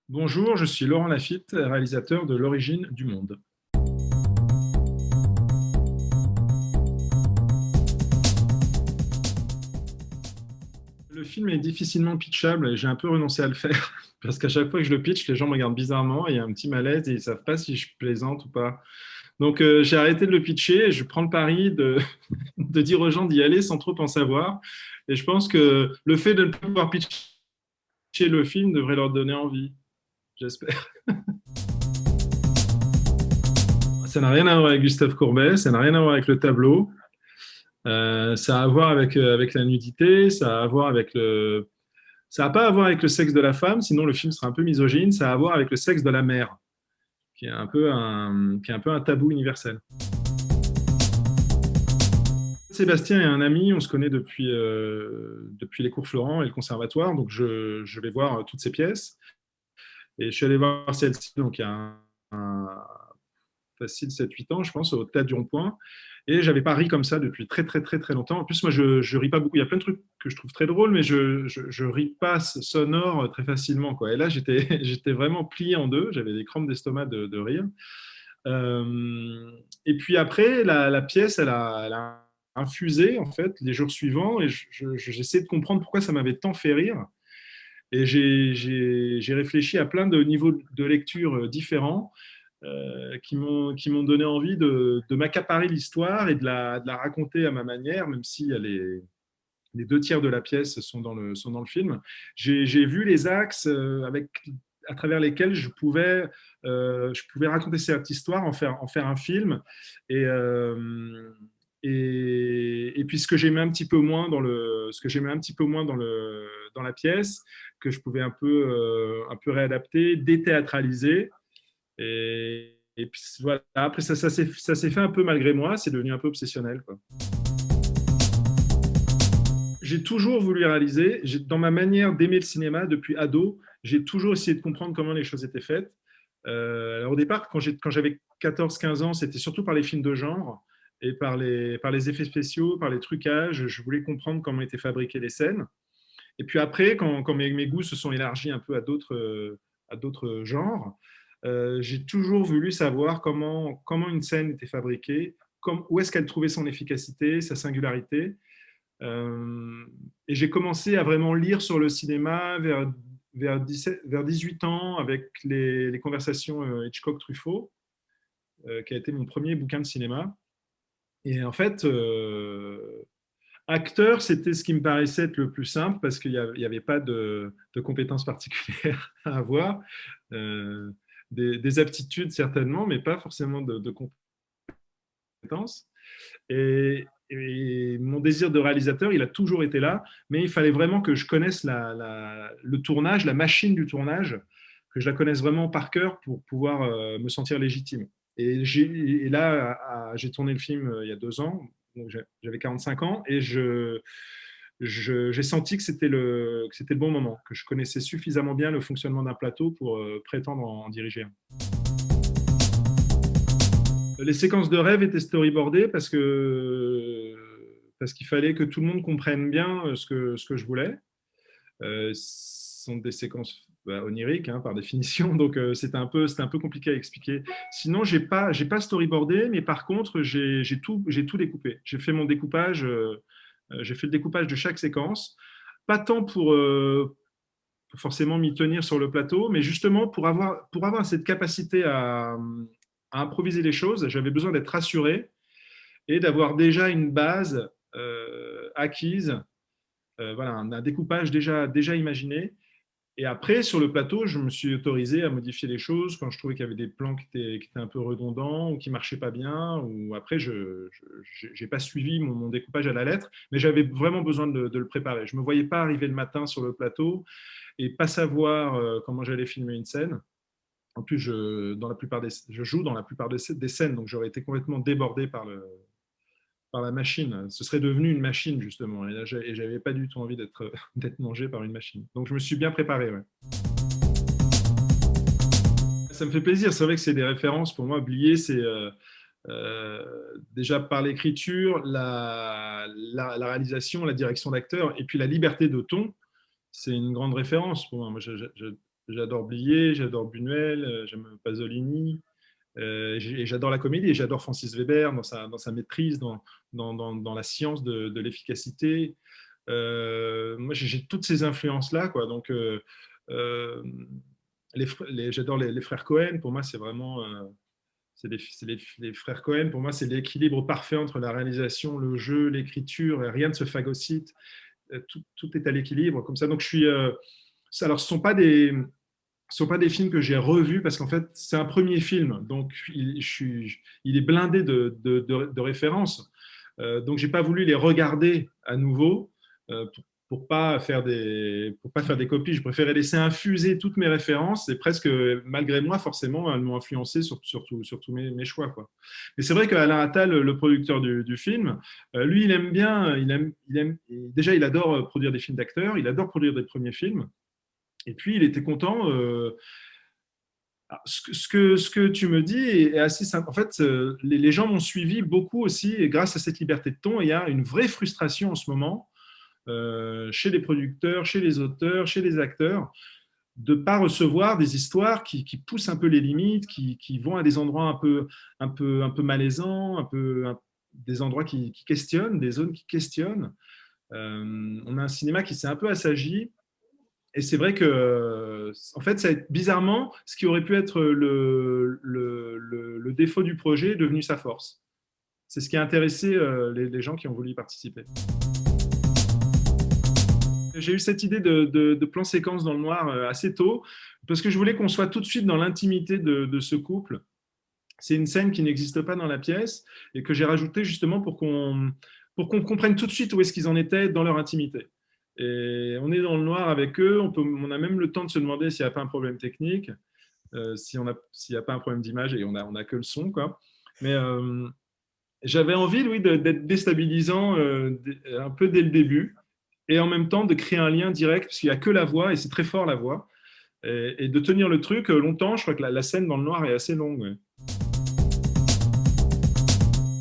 Bonjour, je suis Laurent Lafitte, réalisateur de L'Origine du monde. Le film est difficilement pitchable et j'ai un peu renoncé à le faire parce qu'à chaque fois que je le pitch, les gens me regardent bizarrement et il y a un petit malaise et ils ne savent pas si je plaisante ou pas. Donc j'ai arrêté de le pitcher et je prends le pari de dire aux gens d'y aller sans trop en savoir. Et je pense que le fait de ne pas pouvoir pitcher le film devrait leur donner envie, j'espère. Ça n'a rien à voir avec Gustave Courbet, ça n'a rien à voir avec le tableau. Ça a à voir avec la nudité, ça a à voir avec le... Ça n'a pas à voir avec le sexe de la femme, sinon le film sera un peu misogyne, ça a à voir avec le sexe de la mère, qui est un peu un tabou universel. Sébastien est un ami, on se connaît depuis les cours Florent et le conservatoire, donc je vais voir toutes ses pièces. Et je suis allé voir celle-ci, donc il y a facile 7-8 ans, je pense, au Théâtre du Rond-Point. Et j'avais pas ri comme ça depuis très, très, très, très longtemps. En plus, moi, je ris pas beaucoup. Il y a plein de trucs que je trouve très drôles, mais je ris pas sonore très facilement, quoi. Et là, j'étais vraiment plié en deux. J'avais des crampes d'estomac de rire. Et puis après, la pièce, elle a infusé, en fait, les jours suivants. Et j'essayais de comprendre pourquoi ça m'avait tant fait rire. Et j'ai réfléchi à plein de niveaux de lecture différents qui m'ont donné envie de m'accaparer l'histoire et de la raconter à ma manière, même si les deux tiers de la pièce sont dans le film. J'ai vu les axes à travers lesquels je pouvais raconter cette histoire, en faire un film. Et, euh, et puis ce que j'aimais un petit peu moins ce que j'aimais un petit peu moins dans la pièce, que je pouvais un peu réadapter, déthéâtraliser. Et puis voilà, après ça s'est fait un peu malgré moi, c'est devenu un peu obsessionnel, quoi. J'ai toujours voulu réaliser, dans ma manière d'aimer le cinéma depuis ado, j'ai toujours essayé de comprendre comment les choses étaient faites. Alors au départ, quand j'avais 14-15 ans, c'était surtout par les films de genre et par les effets spéciaux, par les trucages. Je voulais comprendre comment étaient fabriquées les scènes. Et puis après, quand mes goûts se sont élargis un peu à d'autres genres, j'ai toujours voulu savoir comment une scène était fabriquée, où est-ce qu'elle trouvait son efficacité, sa singularité. Euh, et j'ai commencé à vraiment lire sur le cinéma vers 18 ans avec les conversations Hitchcock-Truffaut, qui a été mon premier bouquin de cinéma. Et en fait, acteur, c'était ce qui me paraissait être le plus simple parce qu'il n'y avait pas de compétences particulières à avoir. Euh, des aptitudes certainement, mais pas forcément de compétences. Et mon désir de réalisateur, il a toujours été là, mais il fallait vraiment que je connaisse le tournage, la machine du tournage, que je la connaisse vraiment par cœur pour pouvoir me sentir légitime. Et là, j'ai tourné le film il y a 2 ans, donc j'avais 45 ans, et j'ai senti que c'était le bon moment, que je connaissais suffisamment bien le fonctionnement d'un plateau pour prétendre en diriger un. Les séquences de rêve étaient storyboardées parce qu'il fallait que tout le monde comprenne bien ce que je voulais. Ce sont des séquences oniriques, hein, par définition, donc c'était un peu compliqué à expliquer. Sinon, j'ai pas storyboardé, mais par contre, j'ai tout découpé. J'ai fait mon découpage, j'ai fait le découpage de chaque séquence, pas tant pour forcément m'y tenir sur le plateau, mais justement pour avoir cette capacité à improviser les choses, j'avais besoin d'être rassuré et d'avoir déjà une base acquise, voilà, un découpage déjà imaginé. Et après, sur le plateau, je me suis autorisé à modifier les choses quand je trouvais qu'il y avait des plans qui étaient un peu redondants ou qui marchaient pas bien. Ou après, je n'ai pas suivi mon découpage à la lettre, mais j'avais vraiment besoin de le préparer. Je me voyais pas arriver le matin sur le plateau et pas savoir comment j'allais filmer une scène. En plus, je joue dans la plupart des scènes, donc j'aurais été complètement débordé par la machine. Ce serait devenu une machine, justement. Et là, j'avais pas du tout envie d'être mangé par une machine. Donc, je me suis bien préparé. Ouais. Ça me fait plaisir. C'est vrai que c'est des références pour moi. Blier, c'est déjà par l'écriture, la réalisation, la direction d'acteur, et puis la liberté de ton. C'est une grande référence pour moi. j'adore Blier, j'adore Buñuel, j'aime Pasolini, et j'adore la comédie, et j'adore Francis Weber dans sa maîtrise, dans la science de l'efficacité. Moi, j'ai toutes ces influences-là, quoi. Donc, euh, j'adore les frères Cohen. Pour moi, c'est vraiment, les frères Cohen. Pour moi, c'est l'équilibre parfait entre la réalisation, le jeu, l'écriture. Et rien ne se phagocyte. Tout est à l'équilibre, comme ça. Donc, je suis. Alors, ce sont pas des films que j'ai revus parce qu'en fait, c'est un premier film, donc il est blindé de références. Donc, j'ai pas voulu les regarder à nouveau pour pas faire pour pas faire des copies. Je préférais laisser infuser toutes mes références et presque, malgré moi, forcément, elles m'ont influencé sur tous mes choix, quoi. Mais c'est vrai qu'Alain Attal, le producteur du film, lui, il aime bien, déjà, il adore produire des films d'acteurs, il adore produire des premiers films. Et puis, il était content. Ce que tu me dis est assez simple. En fait, les gens m'ont suivi beaucoup aussi, et grâce à cette liberté de ton, il y a une vraie frustration en ce moment chez les producteurs, chez les auteurs, chez les acteurs, de ne pas recevoir des histoires qui poussent un peu les limites, qui vont à des endroits un peu malaisants, des endroits qui questionnent, des zones qui questionnent. On a un cinéma qui s'est un peu assagi. Et c'est vrai que, en fait, bizarrement, ce qui aurait pu être le défaut du projet est devenu sa force. C'est ce qui a intéressé les gens qui ont voulu y participer. J'ai eu cette idée de plan séquence dans le noir assez tôt, parce que je voulais qu'on soit tout de suite dans l'intimité de ce couple. C'est une scène qui n'existe pas dans la pièce et que j'ai rajoutée justement pour qu'on comprenne tout de suite où est-ce qu'ils en étaient dans leur intimité. Et on est dans le noir avec eux, on a même le temps de se demander s'il n'y a pas un problème technique, s'il n'y a pas un problème d'image, et on a que le son, quoi. Mais j'avais envie, Louis, d'être déstabilisant un peu dès le début, et en même temps de créer un lien direct, parce qu'il n'y a que la voix, et c'est très fort la voix, et de tenir le truc longtemps. Je crois que la scène dans le noir est assez longue. Ouais.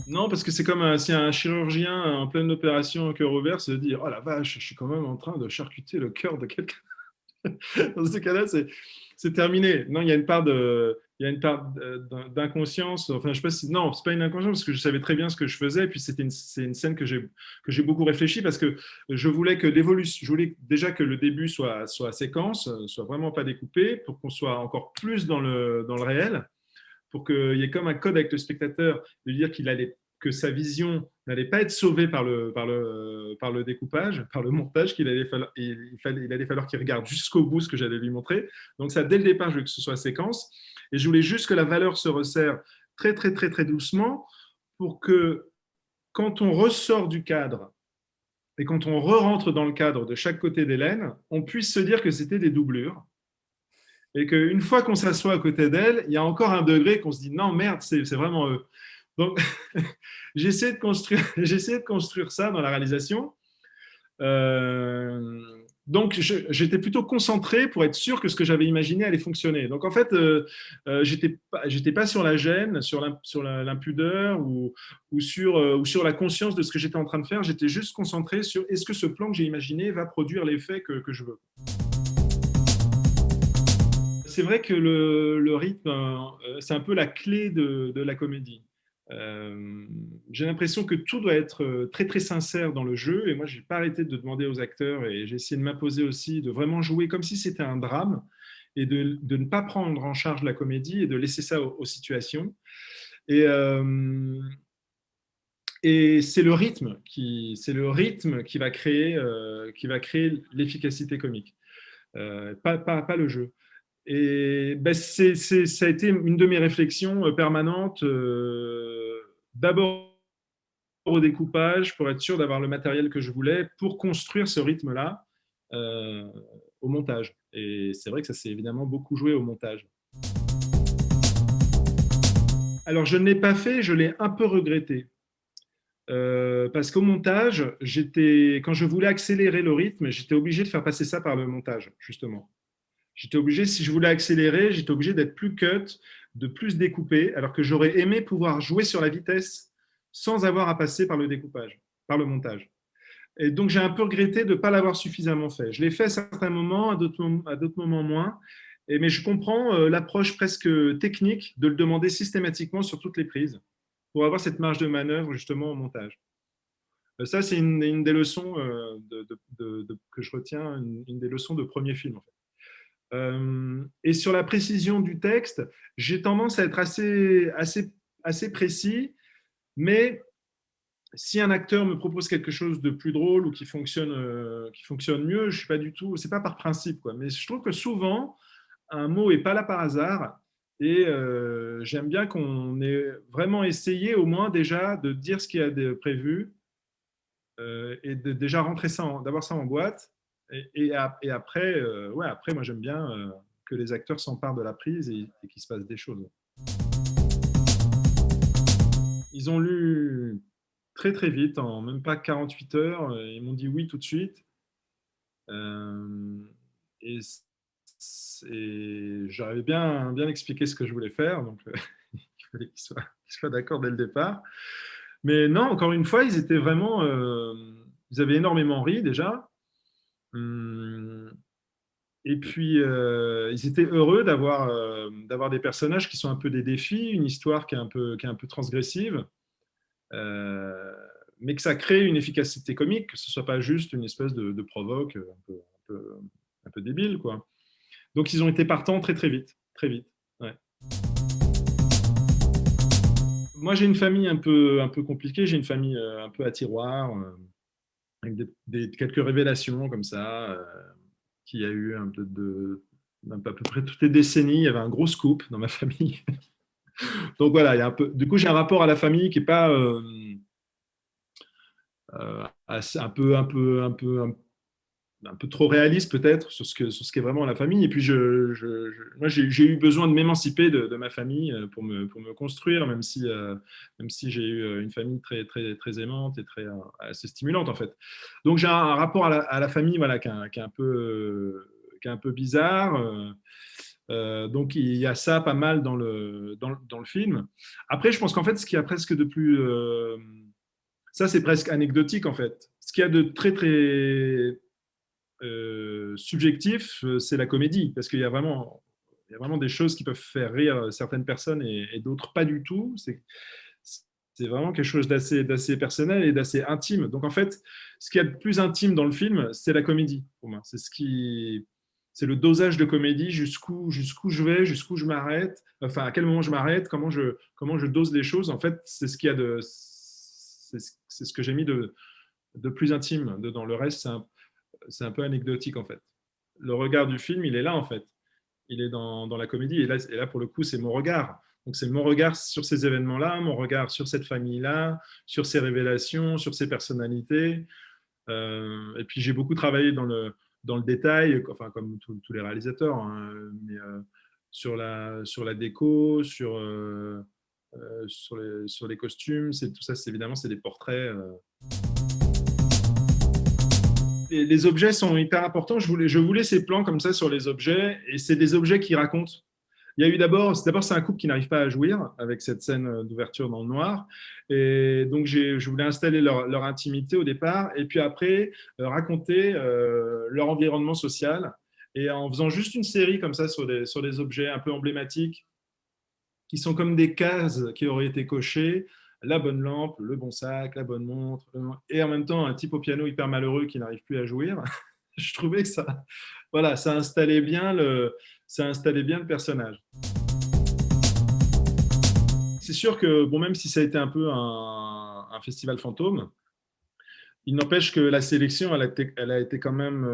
Non, parce que c'est comme si un chirurgien en pleine opération au cœur ouvert se dit: oh la vache, je suis quand même en train de charcuter le cœur de quelqu'un. Dans ce cas-là, c'est terminé. Non, il y a une part d'inconscience. Enfin, je sais pas si, non, c'est pas une inconscience parce que je savais très bien ce que je faisais. Et puis c'est une scène que j'ai beaucoup réfléchi parce que je voulais que l'évolution, je voulais déjà que le début soit séquence, soit vraiment pas découpé, pour qu'on soit encore plus dans le réel, pour qu'il y ait comme un code avec le spectateur de dire que sa vision n'allait pas être sauvée par le découpage, par le montage, il allait falloir qu'il regarde jusqu'au bout ce que j'allais lui montrer. Donc ça, dès le départ, je voulais que ce soit séquence. Et je voulais juste que la valeur se resserre très, très, très, très doucement pour que quand on ressort du cadre et quand on re-rentre dans le cadre de chaque côté d'Hélène, on puisse se dire que c'était des doublures et qu'une fois qu'on s'assoit à côté d'elle, il y a encore un degré qu'on se dit non, merde, c'est vraiment eux. Donc, j'ai essayé de construire ça dans la réalisation. Donc, j'étais plutôt concentré pour être sûr que ce que j'avais imaginé allait fonctionner. Donc, en fait, j'étais pas sur la gêne, sur l'impudeur ou sur la conscience de ce que j'étais en train de faire. J'étais juste concentré sur est-ce que ce plan que j'ai imaginé va produire l'effet que je veux. C'est vrai que le rythme, c'est un peu la clé de la comédie. J'ai l'impression que tout doit être très très sincère dans le jeu, et moi j'ai pas arrêté de demander aux acteurs, et j'ai essayé de m'imposer aussi de vraiment jouer comme si c'était un drame, et de ne pas prendre en charge la comédie et de laisser ça aux situations. Et, euh, et c'est le rythme qui va créer l'efficacité comique, pas le jeu. Et ben, ça a été une de mes réflexions permanentes. D'abord au découpage, pour être sûr d'avoir le matériel que je voulais, pour construire ce rythme-là euh, au montage. Et c'est vrai que ça s'est évidemment beaucoup joué au montage. Alors, je ne l'ai pas fait, je l'ai un peu regretté. Parce qu'au montage, quand je voulais accélérer le rythme, j'étais obligé de faire passer ça par le montage, justement. J'étais obligé, si je voulais accélérer, j'étais obligé d'être plus cut, de plus découper, alors que j'aurais aimé pouvoir jouer sur la vitesse sans avoir à passer par le découpage, par le montage. Et donc, j'ai un peu regretté de ne pas l'avoir suffisamment fait. Je l'ai fait à certains moments, à d'autres moments moins. Mais je comprends l'approche presque technique de le demander systématiquement sur toutes les prises pour avoir cette marge de manœuvre justement au montage. Ça, c'est une des leçons que je retiens, une des leçons de premier film. En fait. Et sur la précision du texte, j'ai tendance à être assez précis, mais si un acteur me propose quelque chose de plus drôle ou qui fonctionne mieux, je suis pas du tout, c'est pas par principe, quoi. Mais je trouve que souvent, un mot est pas là par hasard. Et j'aime bien qu'on ait vraiment essayé au moins déjà de dire ce qu'il y a de prévu et de déjà rentrer ça, d'avoir ça en boîte. Et après, ouais, après, moi j'aime bien que les acteurs s'emparent de la prise et qu'il se passe des choses. Ils ont lu très très vite, en même pas 48 heures. Ils m'ont dit oui tout de suite. Euh, et j'avais bien expliqué ce que je voulais faire, donc il fallait qu'ils soient d'accord dès le départ. Mais non, encore une fois, ils étaient vraiment. Ils avaient énormément ri déjà. Hum, Et puis, ils étaient heureux d'avoir des personnages qui sont un peu des défis, une histoire qui est un peu transgressive, euh, mais que ça crée une efficacité comique, que ce soit pas juste une espèce de provoque peu, un peu débile, quoi. Donc, ils ont été partants très, très vite. Très vite. Ouais. Moi, j'ai une famille un peu compliquée. J'ai une famille un peu à tiroir, avec quelques révélations comme ça, qu'il y a eu à peu près toutes les décennies. Il y avait un gros scoop dans ma famille. Donc voilà, il y a un peu. Du coup, j'ai un rapport à la famille qui est pas un peu trop réaliste peut-être sur ce qu'est vraiment la famille. Et puis moi, j'ai eu besoin de m'émanciper de ma famille pour me construire, même si j'ai eu une famille très très très aimante et très assez stimulante en fait. Donc j'ai un rapport à la famille voilà qui est un peu bizarre. Donc il y a ça pas mal dans le film. Après, je pense qu'en fait, ce qui a presque de plus ça, c'est presque anecdotique en fait. Ce qu'il y a de très très subjectif, c'est la comédie, parce il y a vraiment des choses qui peuvent faire rire certaines personnes et d'autres pas du tout. C'est vraiment quelque chose d'assez personnel et d'assez intime. Donc en fait, ce qu'il y a de plus intime dans le film, c'est la comédie pour moi. C'est le dosage de comédie, jusqu'où je vais, jusqu'où je m'arrête, enfin à quel moment je m'arrête, comment je dose les choses. En fait, c'est ce qu'il y a c'est ce que j'ai mis de plus intime dedans. Le reste, c'est un peu anecdotique en fait. Le regard du film, il est là en fait. Il est dans la comédie. Et là, pour le coup, c'est mon regard. Donc, c'est mon regard sur ces événements-là, mon regard sur cette famille-là, sur ces révélations, sur ces personnalités. Et puis, j'ai beaucoup travaillé dans le détail, enfin, comme tous les réalisateurs, hein, mais sur la déco, sur les costumes. Tout ça, évidemment, c'est des portraits. Les objets sont hyper importants. Je voulais ces plans comme ça sur les objets, et c'est des objets qui racontent. Il y a eu d'abord c'est un couple qui n'arrive pas à jouir avec cette scène d'ouverture dans le noir, et donc je voulais installer leur intimité au départ, et puis après raconter leur environnement social, et en faisant juste une série comme ça sur des objets un peu emblématiques qui sont comme des cases qui auraient été cochées, la bonne lampe, le bon sac, la bonne montre, et en même temps un type au piano hyper malheureux qui n'arrive plus à jouir. Je trouvais que voilà, ça installait bien le personnage. C'est sûr que, bon, même si ça a été un peu un festival fantôme, il n'empêche que la sélection, elle a été quand même,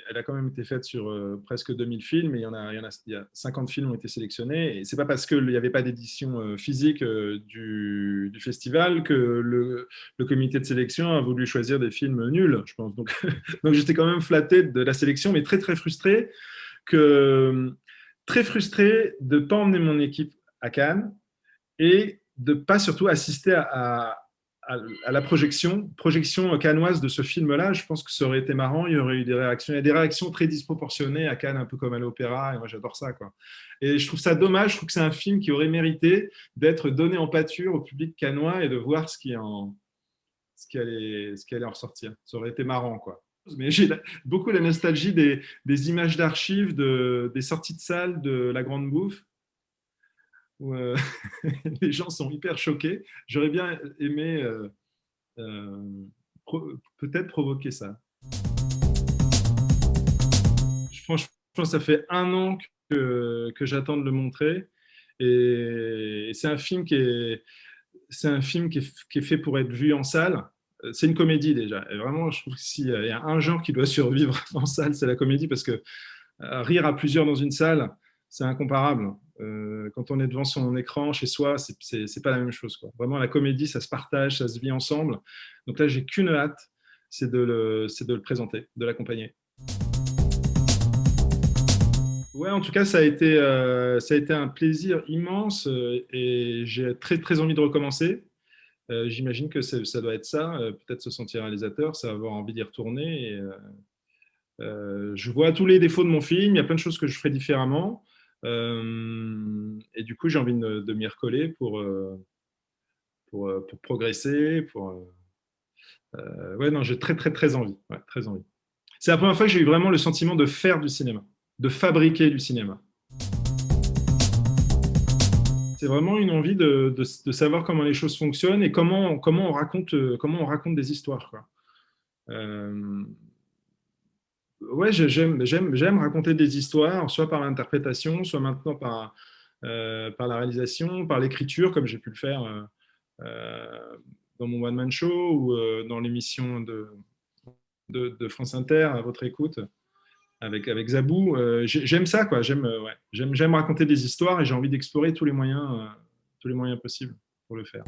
elle a quand même été faite sur presque 2000 films, et il y a 50 films ont été sélectionnés. Et c'est pas parce qu'il n'y avait pas d'édition physique du festival que le comité de sélection a voulu choisir des films nuls, je pense. Donc, donc j'étais quand même flatté de la sélection, mais très très frustré très frustré de ne pas emmener mon équipe à Cannes et de pas surtout assister à la projection cannoise de ce film-là. Je pense que ça aurait été marrant, il y aurait eu des réactions. Il y a des réactions très disproportionnées à Cannes, un peu comme à l'opéra, et moi j'adore ça, quoi. Et je trouve ça dommage, je trouve que c'est un film qui aurait mérité d'être donné en pâture au public cannois et de voir ce qui allait en ressortir. Ça aurait été marrant, quoi. mais j'ai beaucoup la nostalgie des images d'archives, des sorties de salle de la Grande Bouffe, où les gens sont hyper choqués. J'aurais bien aimé euh, peut-être provoquer ça. Franchement, ça fait 1 an que j'attends de le montrer. Et c'est un film qui est fait pour être vu en salle. C'est une comédie déjà. Et vraiment, je trouve que s'il y a un genre qui doit survivre en salle, c'est la comédie parce que rire à plusieurs dans une salle, c'est incomparable. Quand on est devant son écran chez soi, c'est pas la même chose, quoi. Vraiment, la comédie, ça se partage, ça se vit ensemble. Donc là, j'ai qu'une hâte, c'est de le présenter, de l'accompagner. Ouais, en tout cas, ça a été un plaisir immense et j'ai très, très envie de recommencer. J'imagine que ça doit être ça, peut-être se sentir réalisateur, ça va avoir envie d'y retourner. Je vois tous les défauts de mon film, il y a plein de choses que je ferais différemment. Et du coup, j'ai envie de m'y recoller pour progresser. Ouais, non, j'ai très, très, très envie. Ouais, très envie. C'est la première fois que j'ai eu vraiment le sentiment de faire du cinéma, de fabriquer du cinéma. C'est vraiment une envie de savoir comment les choses fonctionnent et comment on raconte des histoires, quoi. Euh, ouais, j'aime raconter des histoires, soit par l'interprétation, soit maintenant par la réalisation, par l'écriture, comme j'ai pu le faire euh, dans mon One Man Show ou dans l'émission de France Inter, à votre écoute, avec Zabou. J'aime ça, quoi. Ouais. J'aime raconter des histoires et j'ai envie d'explorer tous les moyens possibles pour le faire.